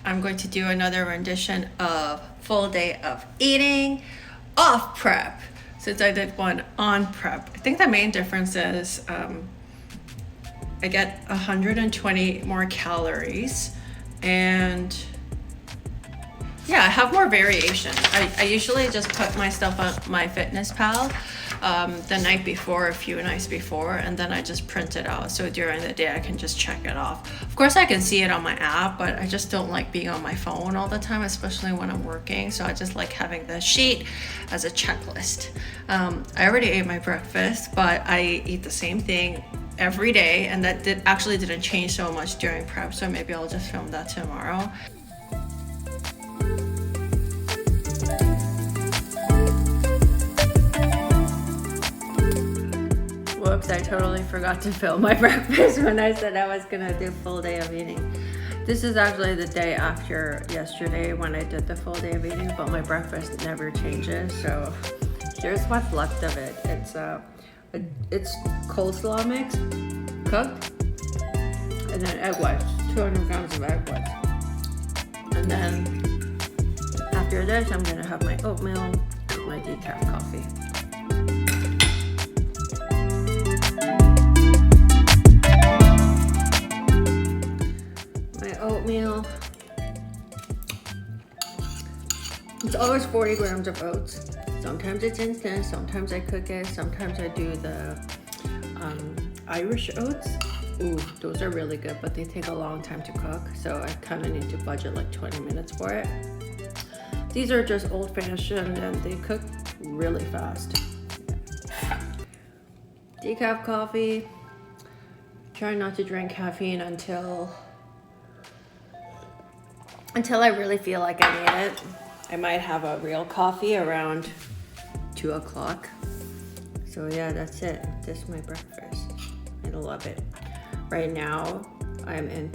I'm going to do another rendition of Full Day of Eating off prep, since I did one on prep. I think the main difference is I get 120 more calories, and yeah, I have more variation. I usually just put my stuff on MyFitnessPal the night before, a few nights before, and then I just print it out. So during the day I can just check it off. Of course I can see it on my app, but I just don't like being on my phone all the time, especially when I'm working. So I just like having the sheet as a checklist. I already ate my breakfast, but I eat the same thing every day, and that actually didn't change so much during prep. So maybe I'll just film that tomorrow. Whoops, I totally forgot to film my breakfast when I said I was gonna do full day of eating. This is actually the day after yesterday when I did the full day of eating, but my breakfast never changes. So here's what's left of it. It's coleslaw mix, cooked, and then egg whites, 200 grams of egg whites. And then after this, I'm gonna have my oatmeal with my decaf coffee. Oatmeal. It's always 40 grams of oats. Sometimes it's instant, sometimes I cook it, sometimes I do the Irish oats. Ooh, those are really good, but they take a long time to cook, so I kind of need to budget like 20 minutes for it. These are just old-fashioned and they cook really fast. Decaf coffee. Try not to drink caffeine until I really feel like I need it. I might have a real coffee around 2 o'clock. So yeah, that's it. This is my breakfast. I love it. Right now, I'm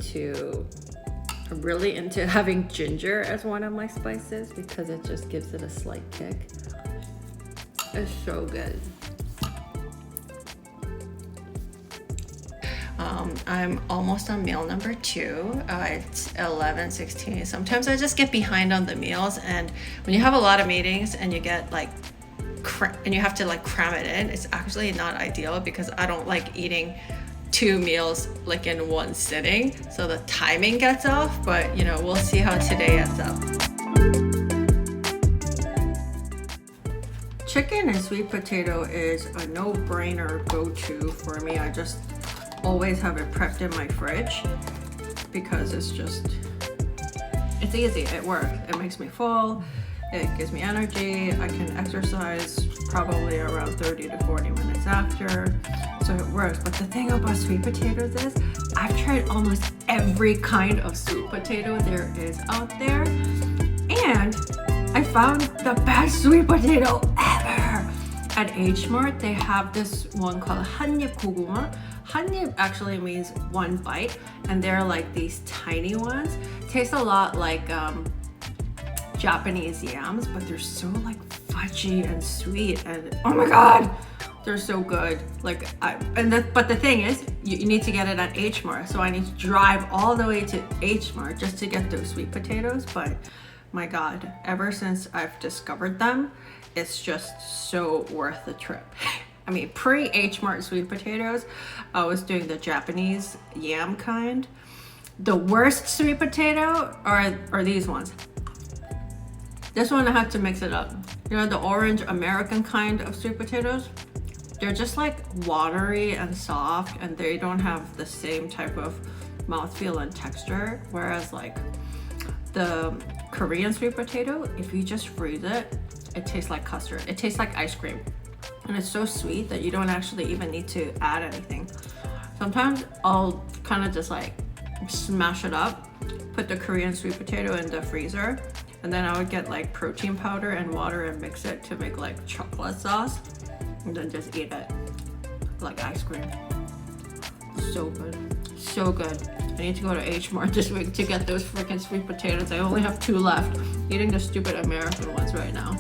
really into having ginger as one of my spices because it just gives it a slight kick. It's so good. I'm almost on meal number 2. It's 11:16. Sometimes I just get behind on the meals, and when you have a lot of meetings and you get and you have to cram it in, it's actually not ideal because I don't like eating 2 meals in one sitting. So the timing gets off, but we'll see how today ends up. Chicken and sweet potato is a no-brainer go-to for me. I just always have it prepped in my fridge because it's easy, it works. It makes me full, it gives me energy, I can exercise probably around 30 to 40 minutes after, so it works. But the thing about sweet potatoes is I've tried almost every kind of sweet potato there is out there, and I found the best sweet potato ever. At H Mart, they have this one called 한입 고구마. 한입 actually means one bite, and they're like these tiny ones. Taste a lot like Japanese yams, but they're so fudgy and sweet, and oh my god, they're so good. But the thing is, you need to get it at H Mart, so I need to drive all the way to H Mart just to get those sweet potatoes. But my god, ever since I've discovered them, it's just so worth the trip. I mean, pre-H Mart sweet potatoes, I was doing the Japanese yam kind. The worst sweet potato are these ones. This one I had to mix it up. The orange American kind of sweet potatoes, they're just watery and soft, and they don't have the same type of mouthfeel and texture. Whereas the Korean sweet potato, if you just freeze it, it tastes like custard. It tastes like ice cream. And it's so sweet that you don't actually even need to add anything. Sometimes I'll kind of just smash it up, put the Korean sweet potato in the freezer, and then I would get protein powder and water and mix it to make chocolate sauce, and then just eat it like ice cream. So good, so good. I need to go to H Mart this week to get those freaking sweet potatoes. I only have 2 left. Eating the stupid American ones right now.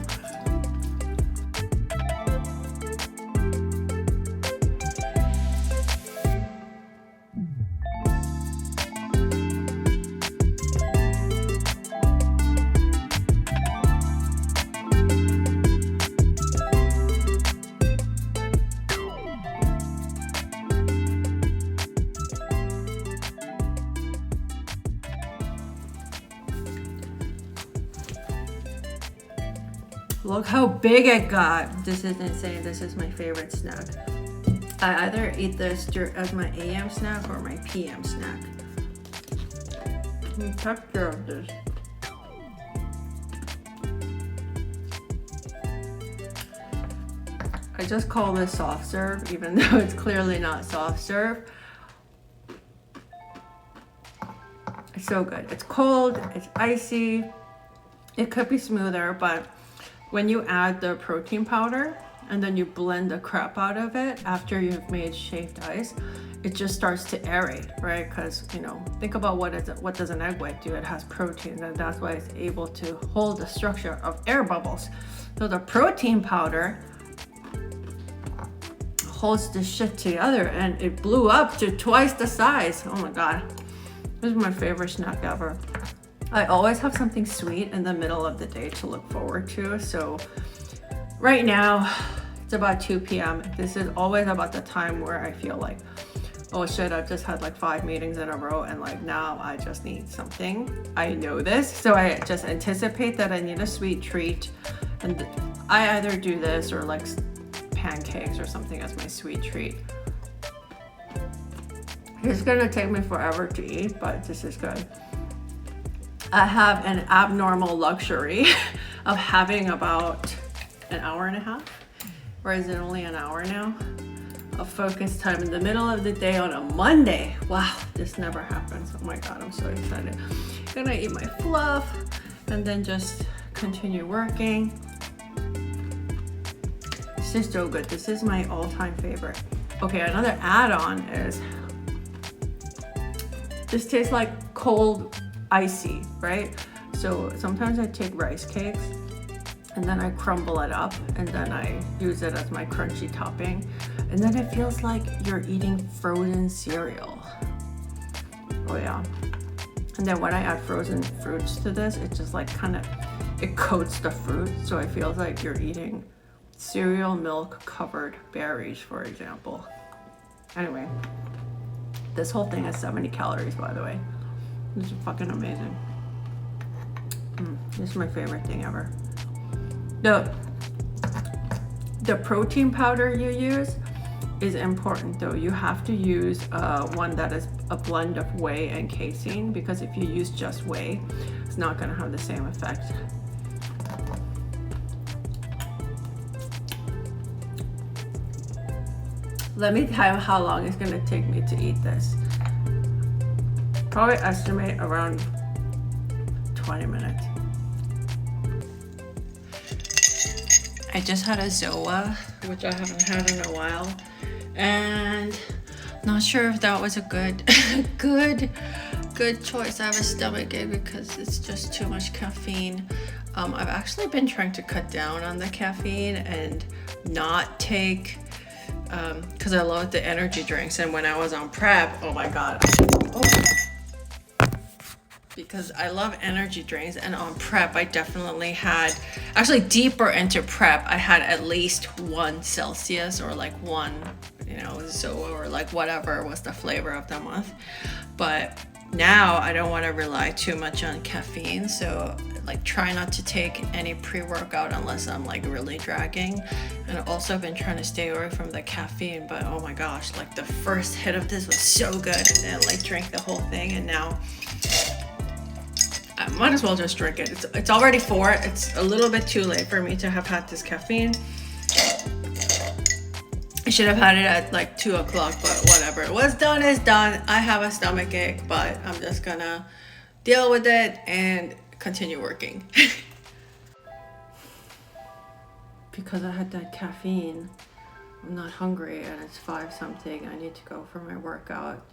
Look how big it got. This is insane. This is my favorite snack. I either eat this as my AM snack or my PM snack. The texture of this. I just call this soft serve, even though it's clearly not soft serve. It's so good. It's cold, it's icy. It could be smoother, but when you add the protein powder and then you blend the crap out of it after you've made shaved ice, it just starts to aerate, right? Because, you know, think about what does an egg white do? It has protein, and that's why it's able to hold the structure of air bubbles. So the protein powder holds this shit together, and it blew up to twice the size. Oh my God. This is my favorite snack ever. I always have something sweet in the middle of the day to look forward to. So right now, it's about 2 p.m. This is always about the time where I feel like, oh shit, I've just had like 5 meetings in a row, and like now I just need something. I know this, so I just anticipate that I need a sweet treat. And I either do this or like pancakes or something as my sweet treat. It's gonna take me forever to eat, but this is good. I have an abnormal luxury of having about an hour and a half, or is it only an hour now, of focus time in the middle of the day on a Monday. Wow, this never happens. Oh my God, I'm so excited. I'm gonna eat my fluff and then just continue working. This is so good. This is my all-time favorite. Okay, another add-on is, this tastes like cold icy, right? So sometimes I take rice cakes and then I crumble it up and then I use it as my crunchy topping. And then it feels like you're eating frozen cereal. Oh yeah. And then when I add frozen fruits to this, it just like kind of, it coats the fruit. So it feels like you're eating cereal milk covered berries, for example. Anyway, this whole thing is 70 calories, by the way. This is fucking amazing. This is my favorite thing ever. The protein powder you use is important though. You have to use one that is a blend of whey and casein, because if you use just whey, it's not gonna have the same effect. Let me tell you how long it's gonna take me to eat this. Probably estimate around 20 minutes. I just had a Zoa, which I haven't had in a while, and not sure if that was a good choice. I have a stomachache because it's just too much caffeine. I've actually been trying to cut down on the caffeine and not take, because I love the energy drinks, and when I was on prep, oh my God. Because I love energy drinks, and on prep I definitely had, actually deeper into prep, I had at least 1 Celsius or like 1, you know, Zoa or like whatever was the flavor of the month. But now I don't want to rely too much on caffeine, so like try not to take any pre-workout unless I'm like really dragging. And also I've been trying to stay away from the caffeine, but oh my gosh, like the first hit of this was so good, and then like drank the whole thing, and now I might as well just drink it. It's already 4. It's a little bit too late for me to have had this caffeine. I should have had it at like 2 o'clock, but whatever. What's done is done. I have a stomachache, but I'm just gonna deal with it and continue working. Because I had that caffeine, I'm not hungry, and it's 5 something. I need to go for my workout.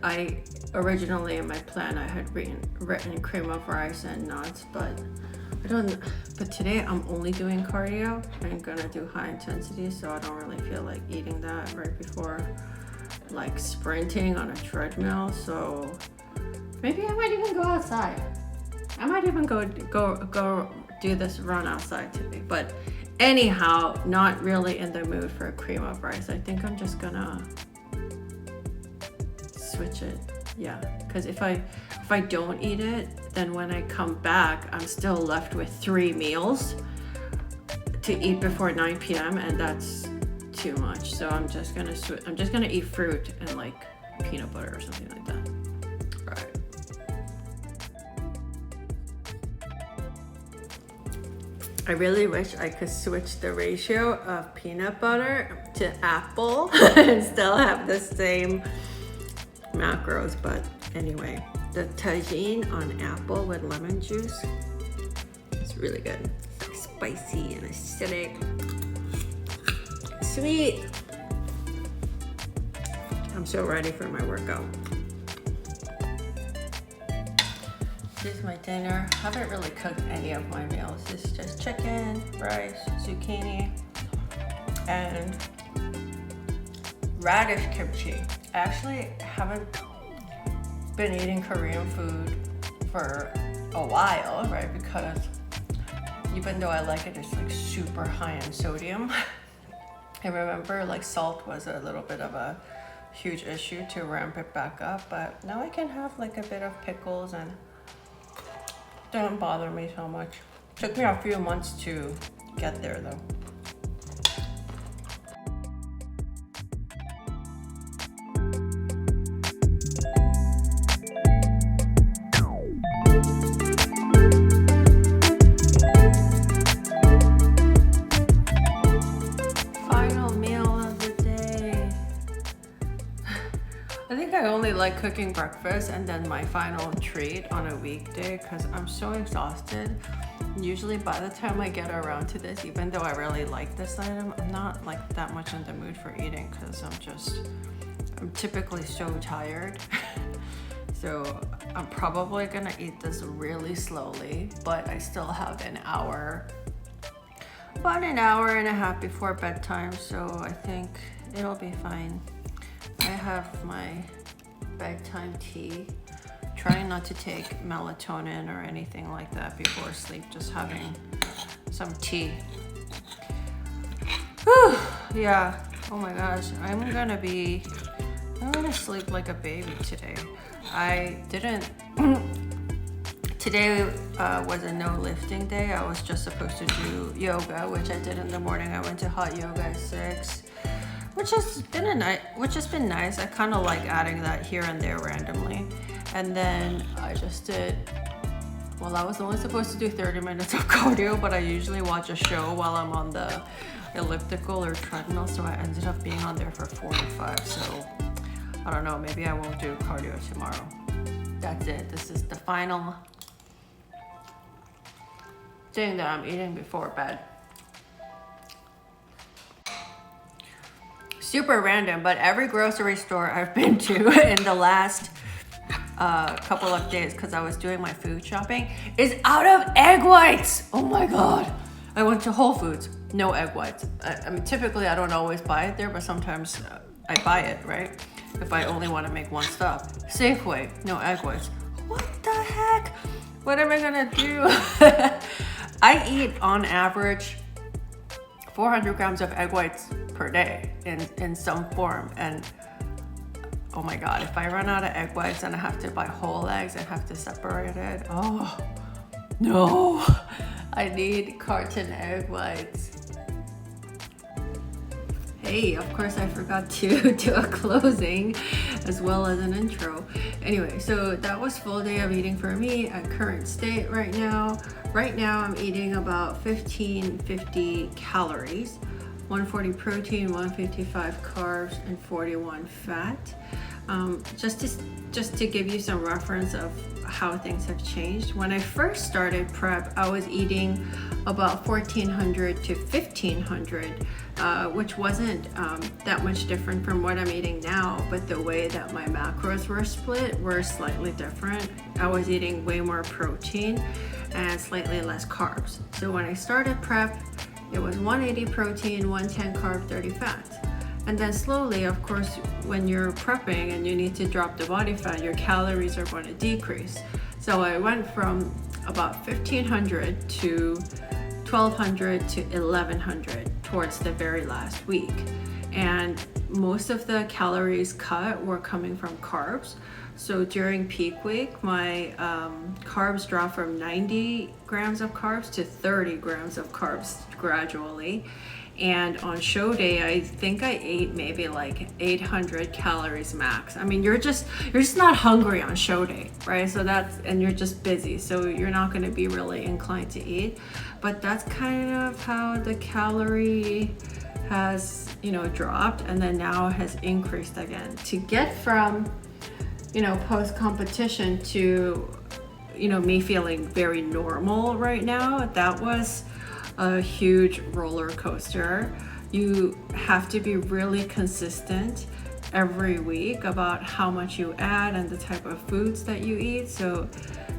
I originally in my plan I had written cream of rice and nuts, but today I'm only doing cardio. I'm gonna do high intensity, so I don't really feel like eating that right before like sprinting on a treadmill. So maybe I might even go outside. I might even go do this run outside today. But anyhow, not really in the mood for a cream of rice. I think I'm just gonna switch it Yeah, because if I don't eat it, then when I come back, I'm still left with 3 meals to eat before 9 p.m. and that's too much. So I'm just gonna eat fruit and like peanut butter or something like that. All right. I really wish I could switch the ratio of peanut butter to apple and still have the same macros, but anyway, the tagine on apple with lemon juice is really good. Spicy and acidic, sweet. I'm so ready for my workout. This is my dinner. I haven't really cooked any of my meals. It's just chicken, rice, zucchini, and radish kimchi. I actually haven't been eating Korean food for a while, right? Because even though I like it, it's like super high in sodium. I remember like salt was a little bit of a huge issue to ramp it back up, but now I can have like a bit of pickles and it doesn't bother me so much. Took me a few months to get there though. I only like cooking breakfast and then my final treat on a weekday because I'm so exhausted. Usually by the time I get around to this, even though I really like this item, I'm not like that much in the mood for eating because I'm typically so tired. So I'm probably gonna eat this really slowly, but I still have about an hour and a half before bedtime, so I think it'll be fine. I have my bedtime tea. Trying not to take melatonin or anything like that before sleep, just having some tea. Whew, yeah, oh my gosh, I'm gonna sleep like a baby today. Today was a no lifting day. I was just supposed to do yoga, which I did in the morning. I went to hot yoga at 6. Which has been nice. I kind of like adding that here and there randomly. And then I just did, well, I was only supposed to do 30 minutes of cardio, but I usually watch a show while I'm on the elliptical or treadmill, so I ended up being on there for 45. So I don't know, maybe I won't do cardio tomorrow. That's it. This is the final thing that I'm eating before bed. Super random, but every grocery store I've been to in the last couple of days, because I was doing my food shopping, is out of egg whites. Oh my God. I went to Whole Foods, no egg whites. I mean, typically I don't always buy it there, but sometimes I buy it, right? If I only want to make one stop. Safeway, no egg whites. What the heck? What am I gonna do? I eat on average 400 grams of egg whites per day in some form, and oh my God, if I run out of egg whites and I have to buy whole eggs and have to separate it, oh no, I need carton egg whites. Hey, of course I forgot to do a closing as well as an intro. Anyway, so that was full day of eating for me at current state right now. Right now I'm eating about 1550 calories, 140 protein, 155 carbs, and 41 fat. Just to give you some reference of how things have changed. When I first started prep, I was eating about 1400 to 1500, which wasn't that much different from what I'm eating now, but the way that my macros were split were slightly different. I was eating way more protein and slightly less carbs. So when I started prep, it was 180 protein, 110 carb, 30 fat. And then slowly, of course, when you're prepping and you need to drop the body fat, your calories are going to decrease. So I went from about 1500 to 1200 to 1100 towards the very last week. and most of the calories cut were coming from carbs. So during peak week, my carbs dropped from 90 grams of carbs to 30 grams of carbs gradually. And on show day, I think I ate maybe like 800 calories max. I mean, you're just not hungry on show day, right? So and you're just busy, so you're not going to be really inclined to eat. But that's kind of how the calorie has, dropped, and then now has increased again. To get from, post competition to, me feeling very normal right now, that was a huge roller coaster. You have to be really consistent every week about how much you add and the type of foods that you eat. So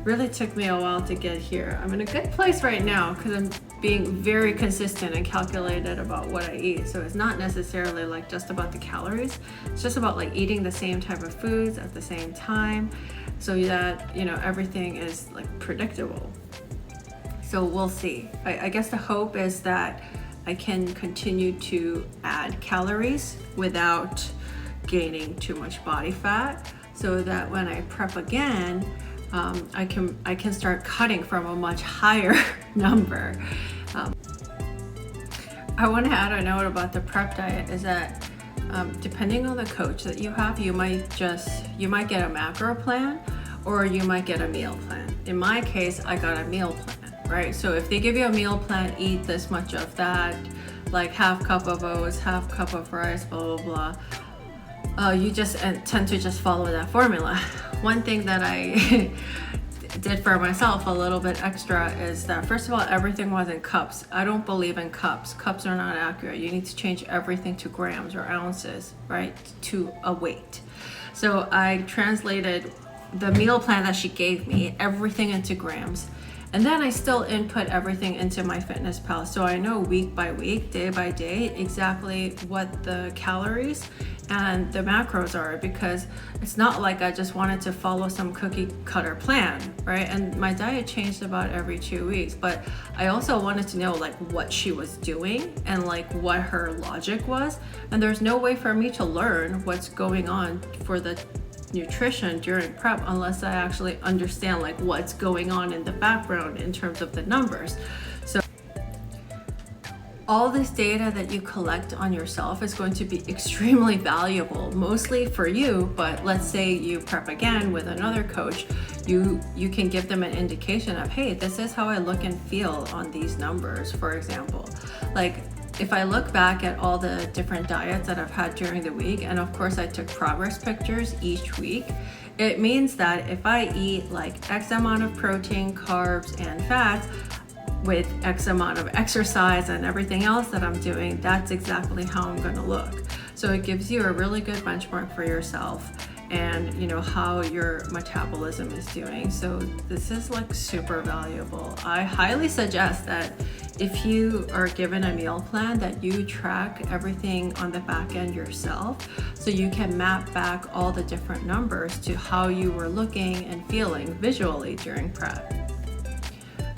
really took me a while to get here. I'm in a good place right now because I'm being very consistent and calculated about what I eat. So it's not necessarily like just about the calories. It's just about like eating the same type of foods at the same time so that, everything is like predictable. So we'll see. I guess the hope is that I can continue to add calories without gaining too much body fat, so that when I prep again, I can start cutting from a much higher number. I want to add a note about the prep diet is that depending on the coach that you have, you might get a macro plan or you might get a meal plan. In my case, I got a meal plan. Right? So if they give you a meal plan, eat this much of that, like half cup of oats, half cup of rice, blah, blah, blah. You just tend to just follow that formula. One thing that I did for myself a little bit extra is that, first of all, everything was in cups. I don't believe in cups. Cups are not accurate. You need to change everything to grams or ounces, right? To a weight. So I translated the meal plan that she gave me, everything into grams. And then I still input everything into MyFitnessPal, so I know week by week, day by day, exactly what the calories and the macros are, because it's not like I just wanted to follow some cookie cutter plan, right? And my diet changed about every 2 weeks, but I also wanted to know like what she was doing and like what her logic was. And there's no way for me to learn what's going on for the nutrition during prep unless I actually understand like what's going on in the background in terms of the numbers. So all this data that you collect on yourself is going to be extremely valuable, mostly for you, but let's say you prep again with another coach, you can give them an indication of, hey, this is how I look and feel on these numbers, for example. Like, if I look back at all the different diets that I've had during the week, and of course I took progress pictures each week, it means that if I eat like X amount of protein, carbs, and fats with X amount of exercise and everything else that I'm doing, that's exactly how I'm gonna look. So it gives you a really good benchmark for yourself and how your metabolism is doing. So this is like super valuable. I highly suggest that if you are given a meal plan, that you track everything on the back end yourself, so you can map back all the different numbers to how you were looking and feeling visually during prep.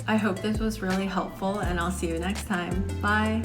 I hope this was really helpful, and I'll see you next time. Bye.